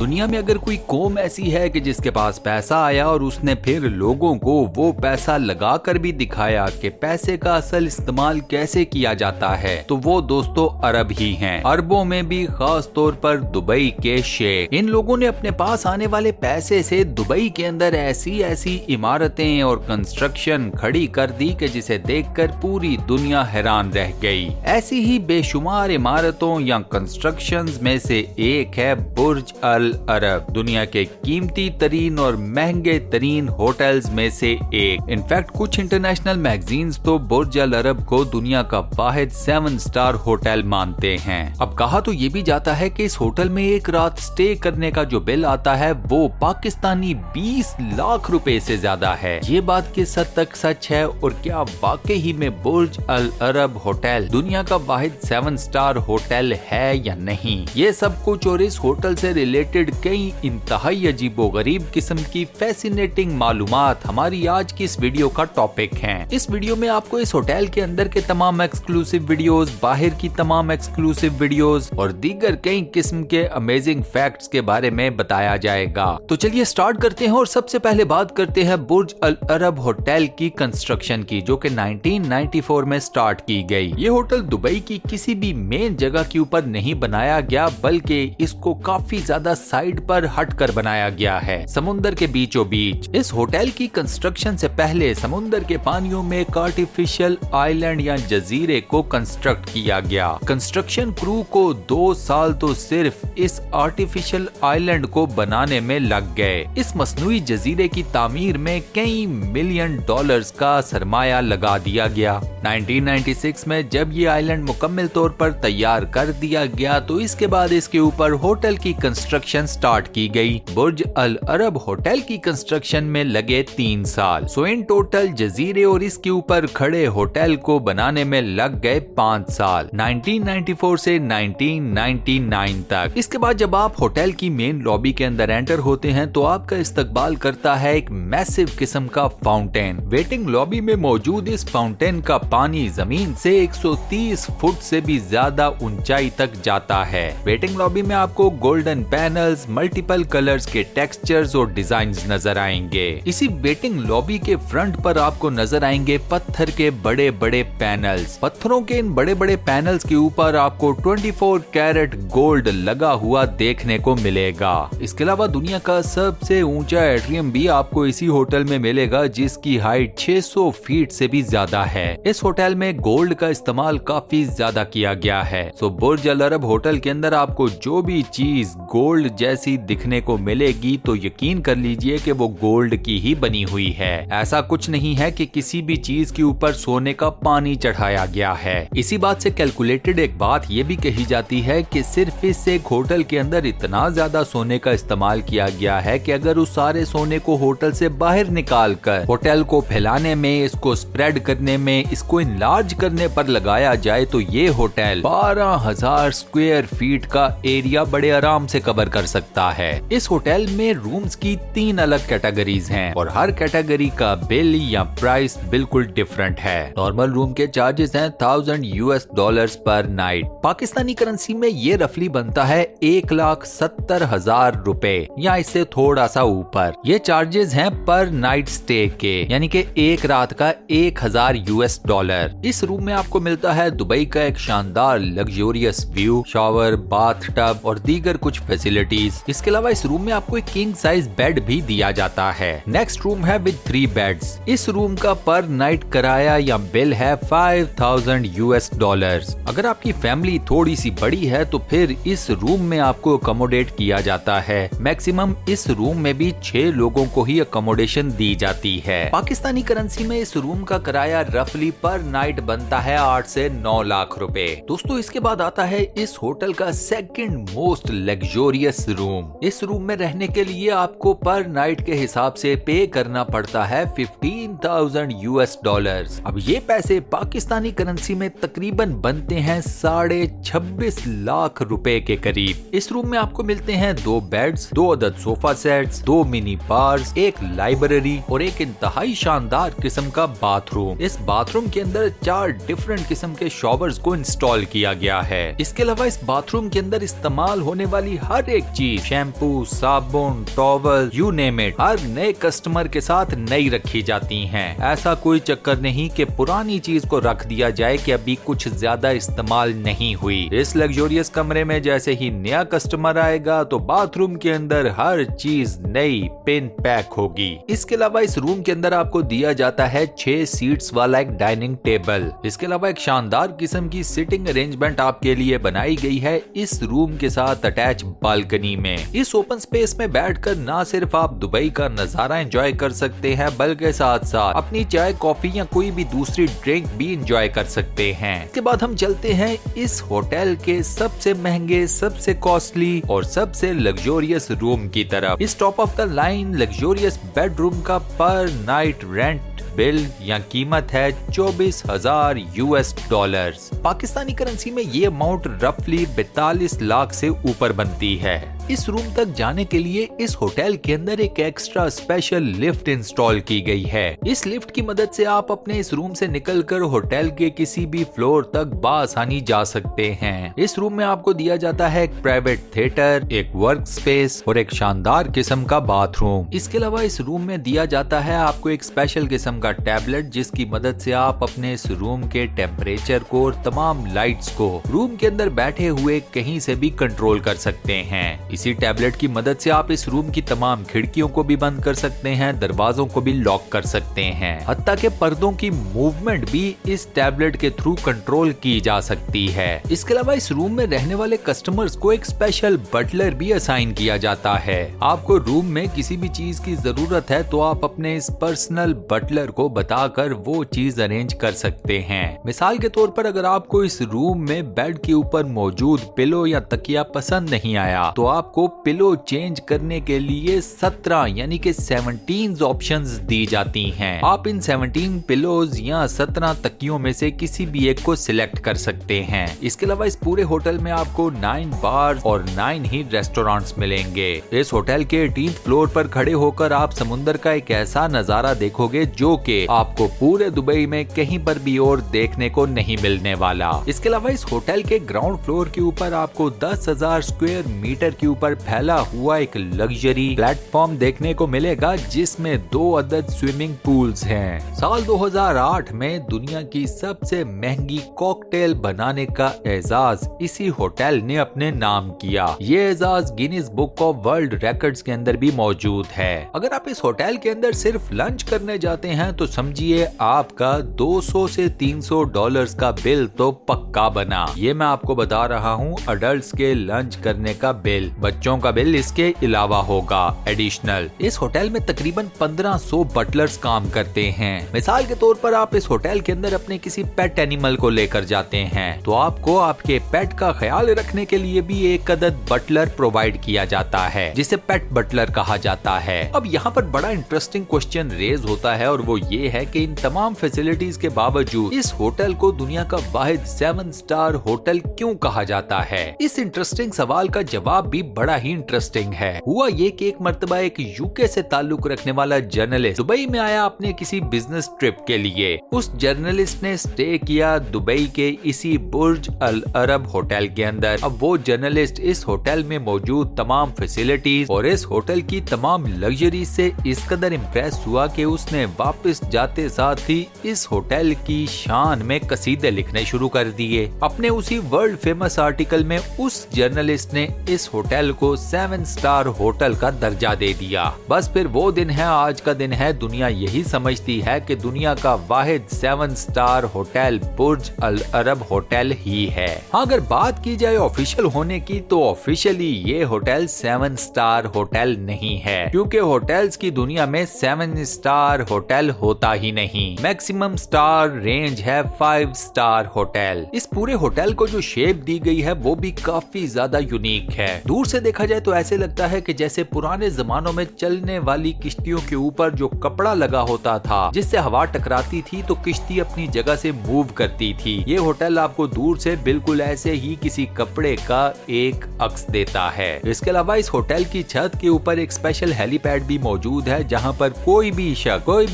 दुनिया में अगर कोई कौम ऐसी है कि जिसके पास पैसा आया और उसने फिर लोगों को वो पैसा लगा कर भी दिखाया कि पैसे का असल इस्तेमाल कैसे किया जाता है, तो वो दोस्तों अरब ही हैं। अरबों में भी खास तौर पर दुबई के शेख। इन लोगों ने अपने पास आने वाले पैसे से दुबई के अंदर ऐसी ऐसी इमारतें और कंस्ट्रक्शन खड़ी कर दी कि जिसे देखकर पूरी दुनिया हैरान रह गई। ऐसी ही बेशुमार इमारतों या कंस्ट्रक्शंस में से एक है बुर्ज अल अरब, दुनिया के कीमती तरीन और महंगे तरीन होटल्स में से एक। इनफैक्ट कुछ इंटरनेशनल मैगजीन्स तो बुर्ज अल अरब को दुनिया का वाहिद 7 स्टार होटल मानते हैं। अब कहा तो ये भी जाता है कि इस होटल में एक रात स्टे करने का जो बिल आता है वो पाकिस्तानी 20 लाख रुपए से ज्यादा है। ये बात किस हद तक सच है और क्या वाकई ही में बुर्ज अल अरब होटल दुनिया का वाहिद 7 स्टार होटल है या नहीं, ये सब कुछ और इस होटल से रिलेटेड कई इंतहाई अजीबोगरीब किस्म की फैसिनेटिंग मालूमात हमारी आज की इस वीडियो का टॉपिक हैं। इस वीडियो में आपको इस होटल के अंदर के तमाम एक्सक्लूसिव वीडियोस, बाहर की तमाम एक्सक्लूसिव वीडियोस और दीगर कई किस्म के अमेजिंग फैक्ट्स के बारे में बताया जाएगा। तो चलिए स्टार्ट करते हैं और सबसे पहले बात करते हैं बुर्ज अल अरब होटल की कंस्ट्रक्शन की, जो कि 1994 में स्टार्ट की गई। ये होटल दुबई की किसी भी मेन जगह के ऊपर नहीं बनाया गया, बल्कि इसको काफी ज्यादा साइड पर हटकर बनाया गया है, समुंदर के बीचों बीच। इस होटल की कंस्ट्रक्शन से पहले समुंदर के पानियों में एक आर्टिफिशियल आइलैंड या जजीरे को कंस्ट्रक्ट किया गया। कंस्ट्रक्शन क्रू को 2 साल तो सिर्फ इस आर्टिफिशियल आइलैंड को बनाने में लग गए। इस मसनूई जजीरे की तामीर में कई मिलियन डॉलर्स का सरमाया लगा दिया गया। 1996 में जब ये आइलैंड मुकम्मल तौर पर तैयार कर दिया गया तो इसके बाद इसके ऊपर होटल की कंस्ट्रक्शन स्टार्ट की गई। बुर्ज अल अरब होटल की कंस्ट्रक्शन में लगे 3 साल। सो इन टोटल जजीरे और इसके ऊपर खड़े होटल को बनाने में लग गए 5 साल, 1994 से 1999 तक। इसके बाद जब आप होटल की मेन लॉबी के अंदर एंटर होते हैं तो आपका इस्तकबाल करता है एक मैसिव किस्म का फाउंटेन। वेटिंग लॉबी में मौजूद इस फाउंटेन का पानी जमीन से 130 फुट से भी ज्यादा ऊंचाई तक जाता है। वेटिंग लॉबी में आपको गोल्डन पैनल्स, मल्टीपल कलर्स के टेक्सचर्स और डिजाइन्स नजर आएंगे। इसी वेटिंग लॉबी के फ्रंट पर आपको नजर आएंगे पत्थर के बड़े बड़े पैनल्स। पत्थरों के इन बड़े बड़े पैनल्स के ऊपर आपको 24 कैरेट गोल्ड लगा हुआ देखने को मिलेगा। इसके अलावा दुनिया का सबसे ऊंचा एट्रियम भी आपको इसी होटल में मिलेगा, जिसकी हाइट 600 फीट से भी ज्यादा है। इस होटल में गोल्ड का इस्तेमाल काफी ज्यादा किया गया है। सो बुर्ज अल अरब होटल के अंदर आपको जो भी चीज गोल्ड जैसी दिखने को मिलेगी तो यकीन कर लीजिए कि वो गोल्ड की ही बनी हुई है। ऐसा कुछ नहीं है कि किसी भी चीज के ऊपर सोने का पानी चढ़ाया गया है। इसी बात से कैलकुलेटेड एक बात ये भी कही जाती है कि सिर्फ इस एक होटल के अंदर इतना ज्यादा सोने का इस्तेमाल किया गया है कि अगर उस सारे सोने को होटल से बाहर निकाल कर होटल को फैलाने में, इसको स्प्रेड करने में, इसको इनलार्ज करने पर लगाया जाए तो ये होटल 12,000 स्क्वायर फीट का एरिया बड़े आराम से कवर कर सकता है। इस होटल में रूम्स की 3 अलग कैटेगरीज हैं और हर कैटेगरी का बिल या प्राइस बिल्कुल डिफरेंट है। नॉर्मल रूम के चार्जेस हैं $1,000 पर नाइट। पाकिस्तानी करेंसी में ये रफली बनता है 1,70,000 रुपए या इससे थोड़ा सा ऊपर। ये चार्जेस हैं पर नाइट स्टे के, यानी कि एक रात का $1,000। इस रूम में आपको मिलता है दुबई का एक शानदार luxurious view, shower, bath tub और दीगर कुछ फैसिलिटीज। इसके अलावा इस रूम में आपको एक किंग साइज बेड भी दिया जाता है। नेक्स्ट रूम है विद 3 बेड्स। इस रूम का पर नाइट किराया या बिल है $5,000। अगर आपकी फैमिली थोड़ी सी बड़ी है तो फिर इस रूम में आपको अकोमोडेट किया जाता है। मैक्सिमम इस रूम में भी 6 लोगों को ही अकोमोडेशन दी जाती है। पाकिस्तानी करेंसी में इस रूम का किराया रफली पर नाइट बनता है 8 से 9 लाख रुपए। दोस्तों इसके बाद आता है इस होटल का सेकंड मोस्ट लग्जरियस रूम। इस रूम में रहने के लिए आपको पर नाइट के हिसाब से पे करना पड़ता है $15,000। अब ये पैसे पाकिस्तानी करेंसी में तकरीबन बनते हैं 26.5 लाख रुपए के करीब। इस रूम में आपको मिलते हैं 2 बेड्स, 2 अदद सोफा सेट्स, 2 मिनी बार्स, एक लाइब्रेरी और एक इंतहाई शानदार किस्म का बाथरूम। इस बाथरूम के अंदर 4 डिफरेंट किस्म के शॉवर्स को इंस्टॉल किया गया है। इसके अलावा इस बाथरूम के अंदर इस्तेमाल होने वाली हर एक चीज, शैम्पू, साबुन, टॉवल, यू नेम इट, हर नए कस्टमर के साथ नई रखी जाती हैं। ऐसा कोई चक्कर नहीं कि पुरानी चीज को रख दिया जाए कि अभी कुछ ज्यादा इस्तेमाल नहीं हुई। इस लग्जोरियस कमरे में जैसे ही नया कस्टमर आएगा तो बाथरूम के अंदर हर चीज नई पिन पैक होगी। इसके अलावा इस रूम के अंदर आपको दिया जाता है 6 सीट्स वाला एक डाइनिंग टेबल। इसके अलावा एक शानदार किस्म की सिटिंग अरेंजमेंट आपके लिए बनाई गई है इस रूम के साथ अटैच बालकनी में। इस ओपन स्पेस में बैठकर ना सिर्फ आप दुबई का नजारा एंजॉय कर सकते हैं बल्कि साथ साथ अपनी चाय, कॉफी या कोई भी दूसरी ड्रिंक भी एंजॉय कर सकते हैं। इसके बाद हम चलते हैं इस होटल के सबसे महंगे, सबसे कॉस्टली और सबसे लग्जोरियस रूम की तरफ। इस top of the line luxurious bedroom का पर नाइट रेंट बिल या कीमत है $24,000। पाकिस्तानी करेंसी में ये अमाउंट रफली 42 लाख से ऊपर बनती है। इस रूम तक जाने के लिए इस होटल के अंदर एक एक्स्ट्रा स्पेशल लिफ्ट इंस्टॉल की गई है। इस लिफ्ट की मदद से आप अपने इस रूम से निकलकर होटल के किसी भी फ्लोर तक बासानी जा सकते हैं। इस रूम में आपको दिया जाता है एक प्राइवेट थिएटर, एक वर्क स्पेस और एक शानदार किस्म का बाथरूम। इसके अलावा इस रूम में दिया जाता है आपको एक स्पेशल किस्म का टैबलेट जिसकी मदद से आप अपने इस रूम के टेम्परेचर को और तमाम लाइट्स को रूम के अंदर बैठे हुए कहीं से भी कंट्रोल कर सकते हैं। इसी टैबलेट की मदद से आप इस रूम की तमाम खिड़कियों को भी बंद कर सकते हैं, दरवाजों को भी लॉक कर सकते हैं, हत्ता के पर्दों की मूवमेंट भी इस टैबलेट के थ्रू कंट्रोल की जा सकती है। इसके अलावा इस रूम में रहने वाले कस्टमर्स को एक स्पेशल बटलर भी असाइन किया जाता है। आपको रूम में किसी भी चीज की जरूरत है तो आप अपने इस पर्सनल बटलर को बताकर वो चीज अरेंज कर सकते हैं। मिसाल के तौर पर अगर आपको इस रूम में बेड के ऊपर मौजूद पिलो या तकिया पसंद नहीं आया तो आपको पिलो चेंज करने के लिए 17 यानी कि 17 ऑप्शंस दी जाती हैं। आप इन 17 पिलोज या 17 तकियों में से किसी भी एक को सिलेक्ट कर सकते हैं। इसके अलावा इस पूरे होटल में आपको 9 बार और 9 ही रेस्टोरेंट्स मिलेंगे। इस होटल के 18th फ्लोर पर खड़े होकर आप समुंदर का एक ऐसा नजारा देखोगे जो कि आपको पूरे दुबई में कहीं पर भी और देखने को नहीं मिलने वाला। इसके अलावा इस होटल के ग्राउंड फ्लोर के ऊपर आपको 10,000 स्क्वायर मीटर के ऊपर फैला हुआ एक लग्जरी प्लेटफॉर्म देखने को मिलेगा जिसमें 2 अदद स्विमिंग पूल्स हैं। साल 2008 में दुनिया की सबसे महंगी कॉकटेल बनाने का एजाज इसी होटल ने अपने नाम किया। ये Ejaz Guinness book of world records के अंदर भी मौजूद है। अगर आप इस होटल के अंदर सिर्फ लंच करने जाते हैं तो समझिए आपका $200 से $300 का बिल तो पक्का बना। ये मैं आपको बता रहा हूँ अडल्ट्स के लंच करने का बिल। बच्चों का बिल इसके अलावा होगा एडिशनल। इस होटल में तकरीबन 1500 बटलर्स काम करते हैं। मिसाल के तौर पर आप इस होटल के अंदर अपने किसी पेट एनिमल को लेकर जाते हैं तो आपको आपके पेट का ख्याल रखने के लिए भी एक अदद बटलर प्रोवाइड किया जाता है जिसे पेट बटलर कहा जाता है। अब यहाँ पर बड़ा इंटरेस्टिंग क्वेश्चन रेज होता है और वो ये है कि इन तमाम फैसिलिटीज के बावजूद इस होटल को दुनिया का वाहिद 7 स्टार होटल क्यों कहा जाता है। इस इंटरेस्टिंग सवाल का जवाब भी बड़ा ही इंटरेस्टिंग है। हुआ ये कि एक मर्तबा एक यूके से ताल्लुक रखने वाला जर्नलिस्ट दुबई में आया अपने किसी बिजनेस ट्रिप के लिए। उस जर्नलिस्ट ने स्टे किया दुबई के इसी बुर्ज अल अरब होटल के अंदर। अब वो जर्नलिस्ट इस होटल में मौजूद तमाम फैसिलिटीज और इस होटल की तमाम लग्जरी से इस कदर इम्प्रेस हुआ कि उसने वापस जाते साथ ही इस होटल की शान में कसीदे लिखने शुरू कर दिए। अपने उसी वर्ल्ड फेमस आर्टिकल में उस जर्नलिस्ट ने इस होटल को 7 स्टार होटल का दर्जा दे दिया। बस फिर वो दिन है, आज का दिन है। दुनिया यही समझती है कि दुनिया का वाहिद 7 स्टार होटल बुर्ज अल अरब होटल ही है। अगर बात की जाए ऑफिशियल होने की तो ऑफिशियली ये होटल 7 स्टार होटल नहीं है क्योंकि होटल्स की दुनिया में 7 स्टार होटल होता ही नहीं। मैक्सिमम स्टार रेंज है 5 स्टार होटल। इस पूरे होटल को जो शेप दी गई है वो भी काफी ज्यादा यूनिक है। दूर से देखा जाए तो ऐसे लगता है कि जैसे पुराने जमानों में चलने वाली किश्तियों के ऊपर जो कपड़ा लगा होता था जिससे हवा टकराती थी तो किश्ती अपनी जगह से मूव करती थी। ये होटल आपको दूर से बिल्कुल ऐसे ही किसी कपड़े का एक अक्स देता है। इसके अलावा इस होटल की छत के ऊपर एक स्पेशल हेलीपैड भी मौजूद है जहाँ पर कोई भी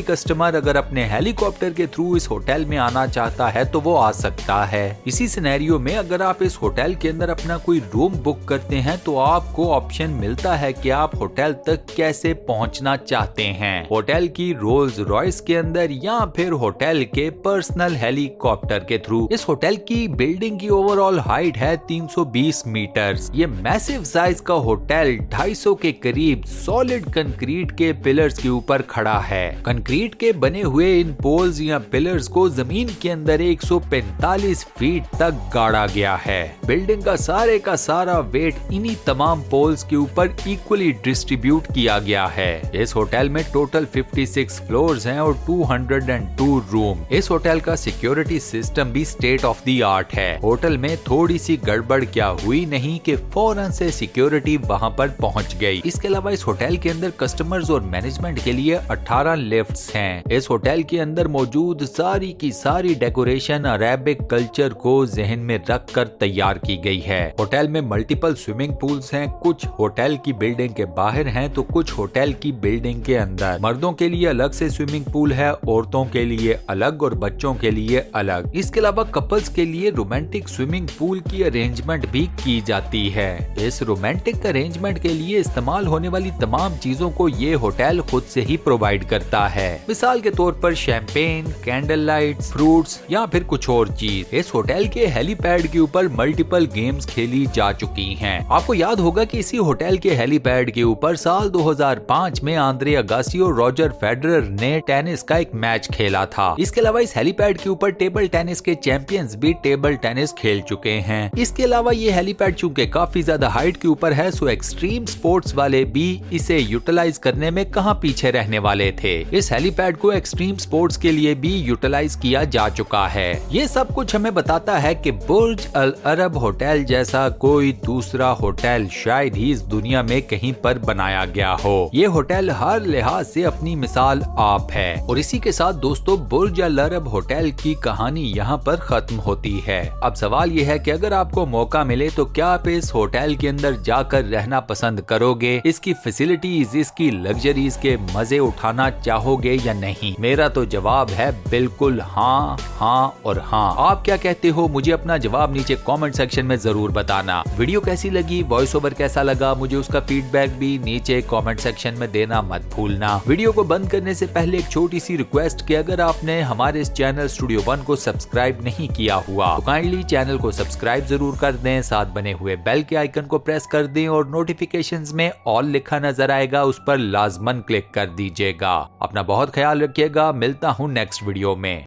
कस्टमर अगर अपने हेलीकॉप्टर के थ्रू इस होटल में आना चाहता है तो वो आ सकता है। इसी सिनेरियो में अगर आप इस होटल के अंदर अपना कोई रूम बुक करते हैं तो तो आपको ऑप्शन मिलता है कि आप होटल तक कैसे पहुंचना चाहते हैं, होटल की रोल्स रॉयस के अंदर या फिर होटल के पर्सनल हेलीकॉप्टर के थ्रू। इस होटल की बिल्डिंग की ओवरऑल हाइट है 320 मीटर। ये मैसिव साइज का होटल 250 के करीब सॉलिड कंक्रीट के पिलर्स के ऊपर खड़ा है। कंक्रीट के बने हुए इन पोल्स या पिलर्स को जमीन के अंदर 145 फीट तक गाड़ा गया है। बिल्डिंग का सारा वेट इन्हीं तमाम पोल्स के ऊपर इक्वली डिस्ट्रीब्यूट किया गया है। इस होटल में टोटल 56 फ्लोर्स हैं और 202 रूम। इस होटल का सिक्योरिटी सिस्टम भी स्टेट ऑफ द आर्ट है। होटल में थोड़ी सी गड़बड़ क्या हुई नहीं कि फौरन से सिक्योरिटी वहां पर पहुंच गई। इसके अलावा इस होटल के अंदर कस्टमर्स और मैनेजमेंट के लिए 18 लिफ्ट्स हैं। इस होटल के अंदर मौजूद सारी की सारी डेकोरेशन अरेबिक कल्चर को जहन में रख कर तैयार की गई है। होटल में मल्टीपल स्विमिंग पूल्स हैं, कुछ होटल की बिल्डिंग के बाहर हैं तो कुछ होटल की बिल्डिंग के अंदर। मर्दों के लिए अलग से स्विमिंग पूल है, औरतों के लिए अलग और बच्चों के लिए अलग। इसके अलावा कपल्स के लिए रोमांटिक स्विमिंग पूल की अरेंजमेंट भी की जाती है। इस रोमांटिक अरेंजमेंट के लिए इस्तेमाल होने वाली तमाम चीजों को ये होटल खुद से ही प्रोवाइड करता है। मिसाल के तौर पर शैंपेन, कैंडल लाइट्स, फ्रूट्स या फिर कुछ और चीज। इस होटल के हेलीपैड के ऊपर मल्टीपल गेम्स खेली जा चुकी हैं। आपको याद होगा कि इसी होटल के हेलीपैड के ऊपर साल 2005 में आंद्रे अगासी और रॉजर फेडरर ने टेनिस का एक मैच खेला था। इसके अलावा इस हेलीपैड के ऊपर टेबल टेनिस के चैंपियंस भी टेबल टेनिस खेल चुके हैं। इसके अलावा ये हेलीपैड चूंकि काफी ज्यादा हाइट के ऊपर है, सो एक्सट्रीम स्पोर्ट्स वाले भी इसे यूटिलाइज करने में कहां पीछे रहने वाले थे। इस हेलीपैड को एक्सट्रीम स्पोर्ट्स के लिए भी यूटिलाइज किया जा चुका है। ये सब कुछ हमें बताता है कि बुर्ज अल अरब होटल जैसा कोई दूसरा होटल शायद ही इस दुनिया में कहीं पर बनाया गया हो। ये होटल हर लिहाज से अपनी मिसाल आप है। और इसी के साथ दोस्तों बुर्ज अल अरब होटल की कहानी यहाँ पर खत्म होती है। अब सवाल ये है कि अगर आपको मौका मिले तो क्या आप इस होटल के अंदर जाकर रहना पसंद करोगे? इसकी फैसिलिटीज, इसकी लग्जरीज के मजे उठाना चाहोगे या नहीं? मेरा तो जवाब है बिल्कुल हाँ, हाँ और हाँ। आप क्या कहते हो? मुझे अपना जवाब नीचे कमेंट सेक्शन में जरूर बताना। वीडियो कैसी लगी, वॉइस ओवर कैसा लगा, मुझे उसका फीडबैक भी नीचे कमेंट सेक्शन में देना मत भूलना। वीडियो को बंद करने से पहले एक छोटी सी रिक्वेस्ट कि अगर आपने हमारे इस चैनल स्टूडियो 1 को सब्सक्राइब नहीं किया हुआ तो काइंडली चैनल को सब्सक्राइब जरूर कर दें, साथ बने हुए बेल के आइकन को प्रेस कर दें और नोटिफिकेशंस में ऑल लिखा नजर आएगा, उस पर लाजमन क्लिक कर दीजिएगा। अपना बहुत ख्याल रखिएगा, मिलता हूँ नेक्स्ट वीडियो में।